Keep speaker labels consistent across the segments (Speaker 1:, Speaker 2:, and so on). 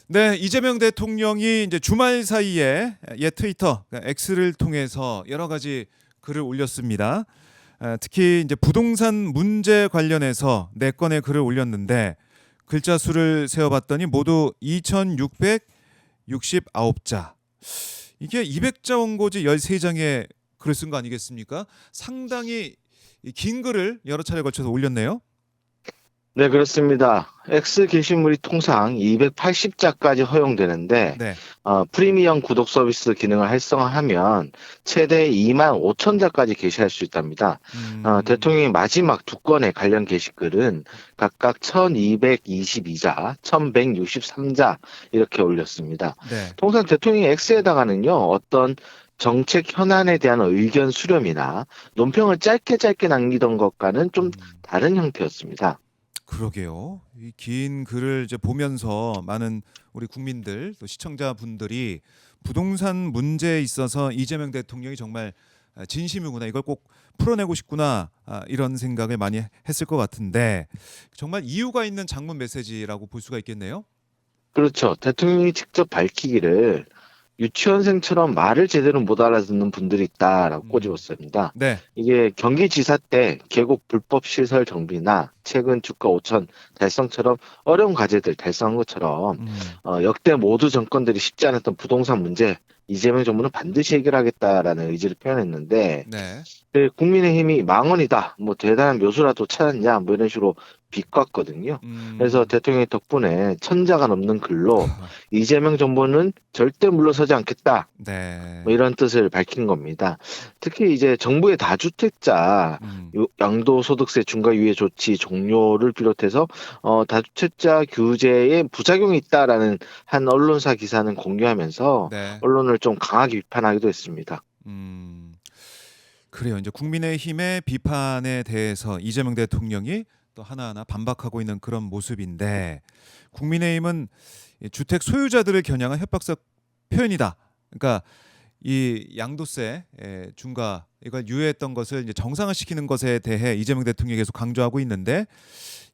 Speaker 1: 네, 이재명 대통령이 이제 주말 사이에 옛 트위터 그러니까 X를 통해서 여러 가지 글을 올렸습니다. 특히 이제 부동산 문제 관련해서 4건의 글을 올렸는데 글자 수를 세어봤더니 모두 2,669자. 이게 200자 원고지 13장의 글을 쓴 거 아니겠습니까? 상당히 긴 글을 여러 차례 걸쳐서 올렸네요.
Speaker 2: 네, 그렇습니다. X 게시물이 통상 280자까지 허용되는데,
Speaker 1: 네.
Speaker 2: 프리미엄 구독 서비스 기능을 활성화하면 최대 2만 5천 자까지 게시할 수 있답니다. 대통령의 마지막 2건의 관련 게시글은 각각 1222자, 1163자 이렇게 올렸습니다.
Speaker 1: 네.
Speaker 2: 통상 대통령이 X에다가는요, 어떤 정책 현안에 대한 의견 수렴이나 논평을 짧게 남기던 것과는 좀 다른 형태였습니다.
Speaker 1: 그러게요. 이 긴 글을 이제 보면서 많은 우리 국민들 또 시청자분들이 부동산 문제에 있어서 이재명 대통령이 정말 진심이구나, 이걸 꼭 풀어내고 싶구나, 이런 생각을 많이 했을 것 같은데 정말 이유가 있는 장문 메시지라고 볼 수가 있겠네요.
Speaker 2: 그렇죠. 대통령이 직접 밝히기를 유치원생처럼 말을 제대로 못 알아듣는 분들이 있다라고
Speaker 1: 음,
Speaker 2: 꼬집었습니다.
Speaker 1: 네.
Speaker 2: 이게 경기지사 때 계곡 불법 시설 정비나 최근 주가 5천 달성처럼 어려운 과제들 달성한 것처럼
Speaker 1: 음,
Speaker 2: 역대 모두 정권들이 쉽지 않았던 부동산 문제 이재명 정부는 반드시 해결하겠다라는 의지를 표현했는데
Speaker 1: 네.
Speaker 2: 국민의힘이 망언이다, 뭐 대단한 묘수라도 찾았냐, 뭐 이런 식으로 비꼬았거든요. 그래서
Speaker 1: 음,
Speaker 2: 대통령이 덕분에 천자가 넘는 글로 이재명 정부는 절대 물러서지 않겠다,
Speaker 1: 네.
Speaker 2: 뭐 이런 뜻을 밝힌 겁니다. 특히 이제 정부의 다주택자
Speaker 1: 음,
Speaker 2: 양도소득세 중과유예 조치 종료를 비롯해서 다주택자 규제에 부작용이 있다라는 한 언론사 기사는 공유하면서
Speaker 1: 네.
Speaker 2: 언론을 좀 강하게 비판하기도 했습니다.
Speaker 1: 음, 그래요. 이제 국민의힘의 비판에 대해서 이재명 대통령이 또 하나하나 반박하고 있는 그런 모습인데 국민의힘은 이 주택 소유자들을 겨냥한 협박적 표현이다. 그러니까 이 양도세 중과 이걸 유예했던 것을 이제 정상화시키는 것에 대해 이재명 대통령이 계속 강조하고 있는데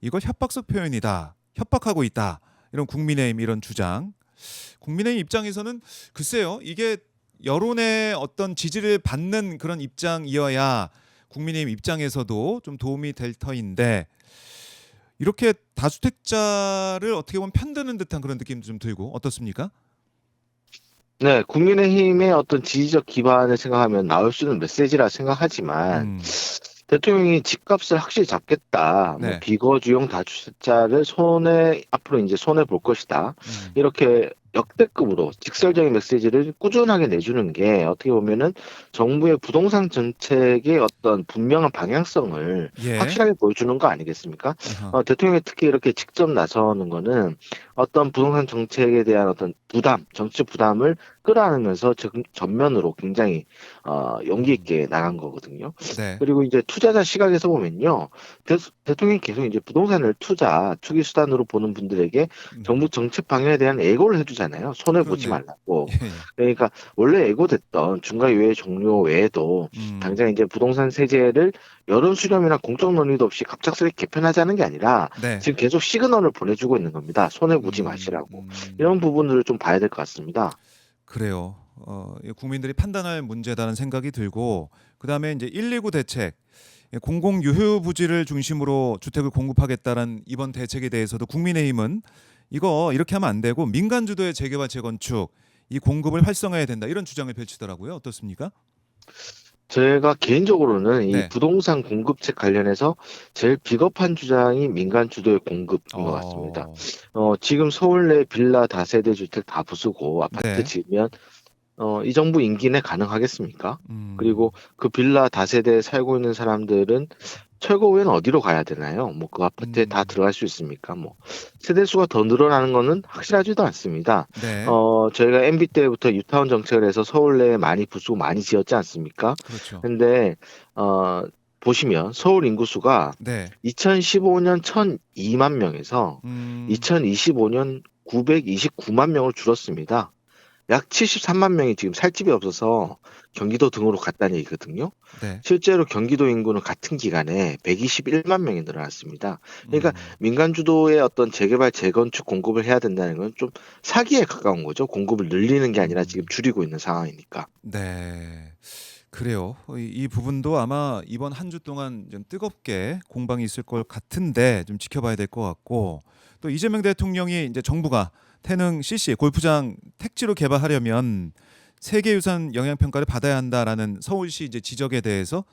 Speaker 1: 이걸 협박적 표현이다, 협박하고 있다, 이런 국민의힘 이런 주장. 국민의힘 입장에서는 글쎄요, 이게 여론의 어떤 지지를 받는 그런 입장이어야 국민의힘 입장에서도 좀 도움이 될 터인데 이렇게 다주택자를 어떻게 보면 편드는 듯한 그런 느낌도 좀 들고 어떻습니까?
Speaker 2: 네, 국민의힘의 어떤 지지적 기반을 생각하면 나올 수 있는 메시지라 생각하지만
Speaker 1: 음,
Speaker 2: 대통령이 집값을 확실히 잡겠다, 뭐
Speaker 1: 네,
Speaker 2: 비거주용 다주택자를 앞으로 이제 손해 볼 것이다,
Speaker 1: 음,
Speaker 2: 이렇게 역대급으로 직설적인 메시지를 꾸준하게 내주는 게 어떻게 보면은 정부의 부동산 정책의 어떤 분명한 방향성을
Speaker 1: 예,
Speaker 2: 확실하게 보여주는 거 아니겠습니까?
Speaker 1: 어허,
Speaker 2: 대통령이 특히 이렇게 직접 나서는 거는 어떤 부동산 정책에 대한 어떤 부담, 정치 부담을 끌어안으면서 전면으로 굉장히 용기
Speaker 1: 음,
Speaker 2: 있게 나간 거거든요.
Speaker 1: 네,
Speaker 2: 그리고 이제 투자자 시각에서 보면요, 대통령이 계속 이제 부동산을 투기 수단으로 보는 분들에게
Speaker 1: 음,
Speaker 2: 정부 정책 방향에 대한 애고를 해주잖아요. 손해 보지
Speaker 1: 그렇네요.
Speaker 2: 말라고.
Speaker 1: 예, 예,
Speaker 2: 그러니까 원래 애고됐던 중과유예 종료 외에도
Speaker 1: 음,
Speaker 2: 당장 이제 부동산 세제를 여론 수렴이나 공적 논의도 없이 갑작스럽게 개편하자는 게 아니라
Speaker 1: 네,
Speaker 2: 지금 계속 시그널을 보내주고 있는 겁니다. 손해 보지
Speaker 1: 음,
Speaker 2: 마시라고.
Speaker 1: 음,
Speaker 2: 이런 부분들을 좀 봐야 될 것 같습니다.
Speaker 1: 그래요. 이 국민들이 판단할 문제다는 생각이 들고 그다음에 이제 119 대책, 공공 유휴 부지를 중심으로 주택을 공급하겠다는 이번 대책에 대해서도 국민의힘은 이거 이렇게 하면 안 되고 민간 주도의 재개발 재건축 이 공급을 활성화해야 된다, 이런 주장을 펼치더라고요. 어떻습니까?
Speaker 2: 제가 개인적으로는 이
Speaker 1: 네.
Speaker 2: 부동산 공급책 관련해서 제일 비겁한 주장이 민간 주도의 공급인 것 같습니다.
Speaker 1: 어.
Speaker 2: 지금 서울 내 빌라 다세대 주택 다 부수고 아파트
Speaker 1: 네.
Speaker 2: 지으면 이 정부 임기 내 가능하겠습니까?
Speaker 1: 음.
Speaker 2: 그리고 그 빌라 다세대에 살고 있는 사람들은 철거 후에는 어디로 가야 되나요? 뭐 그 아파트에 다
Speaker 1: 음.
Speaker 2: 들어갈 수 있습니까? 뭐 세대 수가 더 늘어나는 거는 확실하지도 않습니다.
Speaker 1: 네.
Speaker 2: 저희가 MB 때부터 유타운 정책을 해서 서울 내에 많이 부수고 많이 지었지 않습니까?
Speaker 1: 그렇죠.
Speaker 2: 근데 어 보시면 서울 인구수가
Speaker 1: 네.
Speaker 2: 2015년 1,002만 명에서
Speaker 1: 음.
Speaker 2: 2025년 929만 명으로 줄었습니다. 약 73만 명이 지금 살 집이 없어서 경기도 등으로 갔다는 얘기거든요.
Speaker 1: 네.
Speaker 2: 실제로 경기도 인구는 같은 기간에 121만 명이 늘어났습니다. 그러니까
Speaker 1: 음.
Speaker 2: 민간 주도의 어떤 재개발, 재건축 공급을 해야 된다는 건 좀 사기에 가까운 거죠. 공급을 늘리는 게 아니라 지금
Speaker 1: 음.
Speaker 2: 줄이고 있는 상황이니까.
Speaker 1: 네. 그래요. 이 부분도 아마 이번 한 주 동안 좀 뜨겁게 공방이 있을 것 같은데 좀 지켜봐야 될 것 같고 또 이재명 대통령이 이제 정부가 태릉 CC 골프장 택지로 개발하려면 세계유산 영향평가를 받아야 한다라는 서울시 이제 지적에 대해서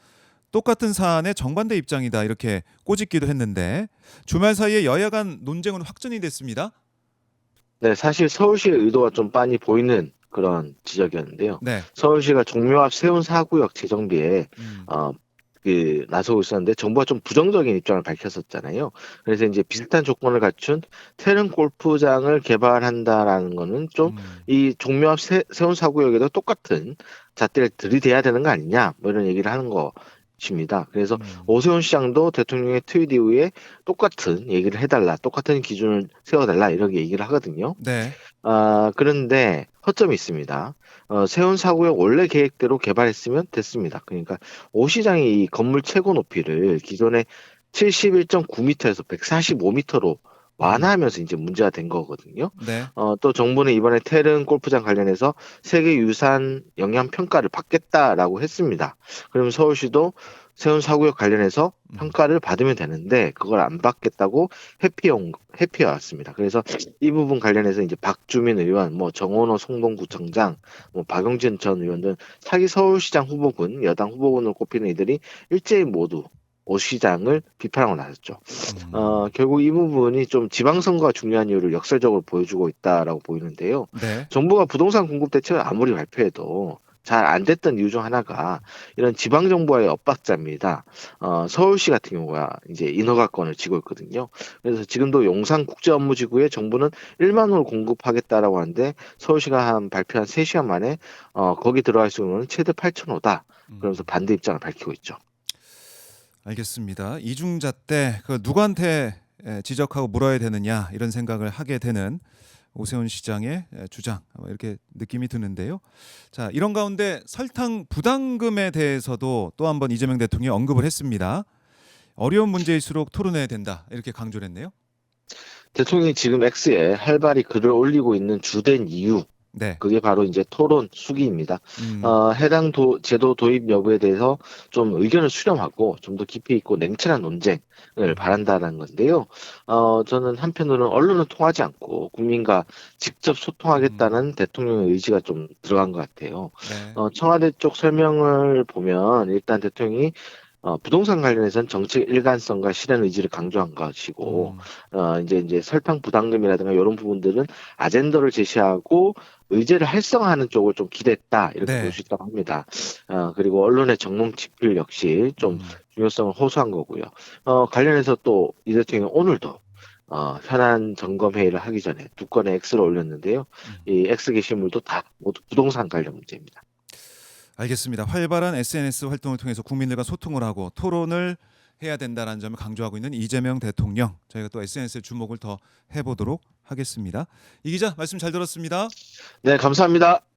Speaker 1: 똑같은 사안의 정반대 입장이다 이렇게 꼬집기도 했는데 주말 사이에 여야 간 논쟁은 확전이 됐습니다.
Speaker 2: 네, 사실 서울시의 의도가 좀 빤히 보이는 그런 지적이었는데요.
Speaker 1: 네.
Speaker 2: 서울시가 종묘 앞 세운 4구역 재정비에
Speaker 1: 음.
Speaker 2: 어, 나서고 있었는데 정부가 좀 부정적인 입장을 밝혔었잖아요. 그래서 이제 비슷한 조건을 갖춘 태릉 골프장을 개발한다라는 거는 좀
Speaker 1: 음.
Speaker 2: 이 종묘 앞 세운 4구역에도 똑같은 잣대를 들이대야 되는 거 아니냐 뭐 이런 얘기를 하는 것입니다. 그래서
Speaker 1: 음.
Speaker 2: 오세훈 시장도 대통령의 트윗 이후에 똑같은 얘기를 해달라, 똑같은 기준을 세워달라 이렇게 얘기를 하거든요.
Speaker 1: 네.
Speaker 2: 그런데 허점이 있습니다. 세운 사구역 원래 계획대로 개발했으면 됐습니다. 그러니까 오 시장이 이 건물 최고 높이를 기존의 71.9m에서 145m로
Speaker 1: 음.
Speaker 2: 완화하면서 이제 문제가 된 거거든요.
Speaker 1: 네.
Speaker 2: 또 정부는 이번에 태릉 골프장 관련해서 세계유산 영향평가를 받겠다라고 했습니다. 그러면 서울시도 세운 사구역 관련해서
Speaker 1: 음.
Speaker 2: 평가를 받으면 되는데 그걸 안 받겠다고 회피해 왔습니다. 그래서 이 부분 관련해서 이제 박주민 의원, 뭐 정원호 송동구청장, 뭐 박용진 전 의원 등 차기 서울시장 후보군, 여당 후보군으로 꼽히는 이들이 일제히 모두 오 시장을 비판하고 나섰죠.
Speaker 1: 음.
Speaker 2: 결국 이 부분이 좀 지방선거가 중요한 이유를 역설적으로 보여주고 있다라고 보이는데요.
Speaker 1: 네.
Speaker 2: 정부가 부동산 공급 대책을 아무리 발표해도 잘 안 됐던 이유 중 하나가 이런 지방 정부와의 엇박자입니다. 서울시 같은 경우가 이제 인허가권을 쥐고 있거든요. 그래서 지금도 용산 국제업무지구에 정부는 1만 호 공급하겠다라고 하는데 서울시가 발표한 3시간 만에 거기 들어갈 수 있는 최대 8,000호다. 그러면서
Speaker 1: 음.
Speaker 2: 반대 입장을 밝히고 있죠.
Speaker 1: 알겠습니다. 이중잣대 그 누구한테 지적하고 물어야 되느냐 이런 생각을 하게 되는 오세훈 시장의 주장 이렇게 느낌이 드는데요. 자 이런 가운데 설탕 부담금에 대해서도 또 한번 이재명 대통령이 언급을 했습니다. 어려운 문제일수록 토론해야 된다 이렇게 강조를 했네요.
Speaker 2: 대통령이 지금 X에 활발히 글을 올리고 있는 주된 이유,
Speaker 1: 네.
Speaker 2: 그게 바로 이제 토론 수기입니다.
Speaker 1: 음.
Speaker 2: 해당 제도 도입 여부에 대해서 좀 의견을 수렴하고 좀 더 깊이 있고 냉철한 논쟁을
Speaker 1: 음.
Speaker 2: 바란다는 건데요. 저는 한편으로는 언론을 통하지 않고 국민과 직접
Speaker 1: 음.
Speaker 2: 소통하겠다는 대통령의 의지가 좀 들어간 것 같아요.
Speaker 1: 네.
Speaker 2: 청와대 쪽 설명을 보면 일단 대통령이 부동산 관련해서는 정책 일관성과 실현 의지를 강조한 것이고,
Speaker 1: 음.
Speaker 2: 이제 설탕 부담금이라든가 이런 부분들은 아젠더를 제시하고 의제를 활성화하는 쪽을 좀 기대했다 이렇게 볼
Speaker 1: 네.
Speaker 2: 수 있다고 합니다. 그리고 언론의 정몽 집필 역시 좀
Speaker 1: 음.
Speaker 2: 중요성을 호소한 거고요. 관련해서 또 이 대통령이 오늘도 현안 점검 회의를 하기 전에 두 건의 X를 올렸는데요.
Speaker 1: 음.
Speaker 2: 이 X 게시물도 다 모두 부동산 관련 문제입니다.
Speaker 1: 알겠습니다. 활발한 SNS 활동을 통해서 국민들과 소통을 하고 토론을 해야 된다는 점을 강조하고 있는 이재명 대통령. 저희가 또 SNS에 주목을 더 해보도록 하겠습니다. 이 기자 말씀 잘 들었습니다.
Speaker 2: 네, 감사합니다.